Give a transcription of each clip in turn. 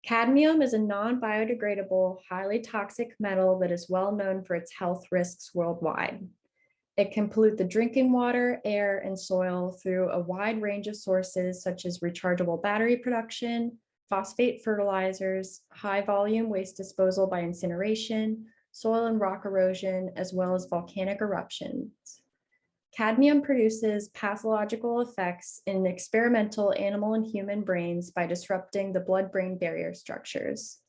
Cadmium is a non-biodegradable, highly toxic metal that is well known for its health risks worldwide. It can pollute the drinking water, air, and soil through a wide range of sources such as rechargeable battery production, phosphate fertilizers, high volume waste disposal by incineration, soil and rock erosion, as well as volcanic eruptions. Cadmium produces pathological effects in experimental animal and human brains by disrupting the blood-brain barrier structures.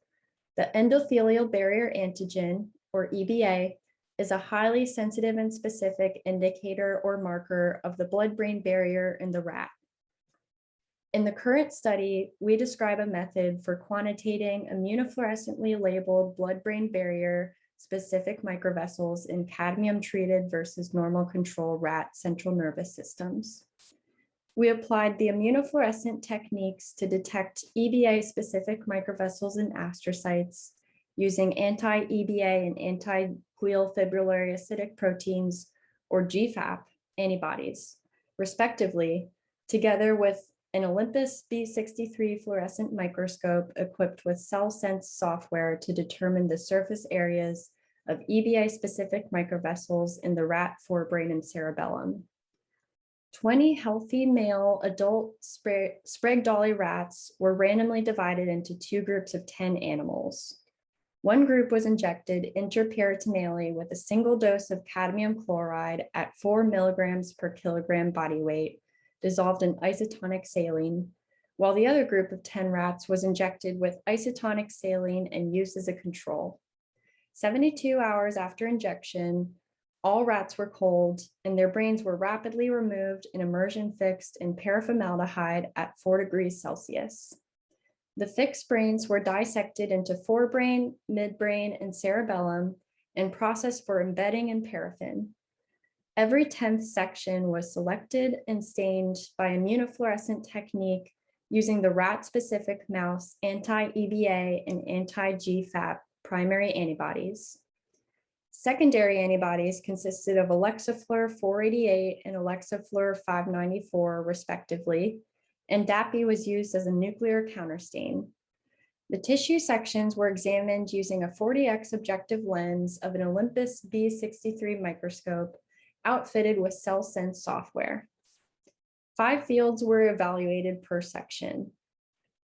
The endothelial barrier antigen, or EBA, is a highly sensitive and specific indicator or marker of the blood-brain barrier in the rat. In the current study, we describe a method for quantitating immunofluorescently labeled blood-brain barrier specific microvessels in cadmium-treated versus normal control rat central nervous systems. We applied the immunofluorescent techniques to detect EBA-specific microvessels in astrocytes using anti-EBA and anti-glial fibrillary acidic proteins, or GFAP, antibodies, respectively, together with an Olympus B63 fluorescent microscope equipped with CellSense software to determine the surface areas of EBA-specific microvessels in the rat forebrain and cerebellum. 20 healthy male adult Sprague-Dawley rats were randomly divided into two groups of 10 animals. One group was injected intraperitoneally with a single dose of cadmium chloride at 4 milligrams per kilogram body weight, dissolved in isotonic saline, while the other group of 10 rats was injected with isotonic saline and used as a control. 72 hours after injection, all rats were cold and their brains were rapidly removed and immersion fixed in paraformaldehyde at 4 degrees Celsius. The fixed brains were dissected into forebrain, midbrain, and cerebellum and processed for embedding in paraffin. Every 10th section was selected and stained by immunofluorescent technique using the rat-specific mouse anti-EBA and anti-GFAP primary antibodies. Secondary antibodies consisted of Alexaflur 488 and Alexaflur 594, respectively, and DAPI was used as a nuclear counterstain. The tissue sections were examined using a 40x objective lens of an Olympus B63 microscope outfitted with CellSense software. 5 fields were evaluated per section.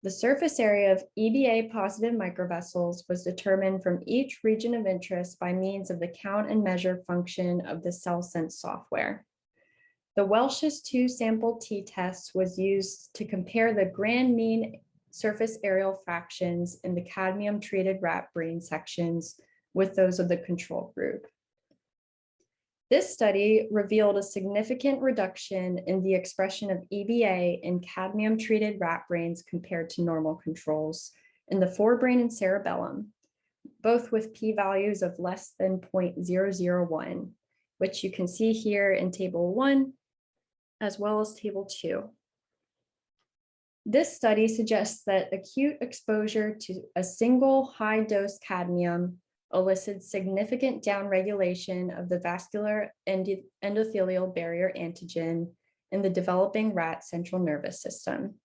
The surface area of EBA-positive microvessels was determined from each region of interest by means of the count and measure function of the CellSense software. The Welch's 2-sample t-test was used to compare the grand mean surface areal fractions in the cadmium-treated rat brain sections with those of the control group. This study revealed a significant reduction in the expression of EBA in cadmium-treated rat brains compared to normal controls in the forebrain and cerebellum, both with p-values of less than 0.001, which you can see here in Table 1, as well as Table 2. This study suggests that acute exposure to a single high-dose cadmium elicited significant downregulation of the vascular endothelial barrier antigen in the developing rat central nervous system.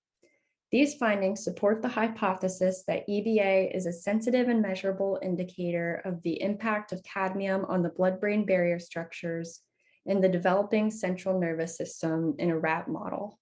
These findings support the hypothesis that EBA is a sensitive and measurable indicator of the impact of cadmium on the blood-brain barrier structures in the developing central nervous system in a rat model.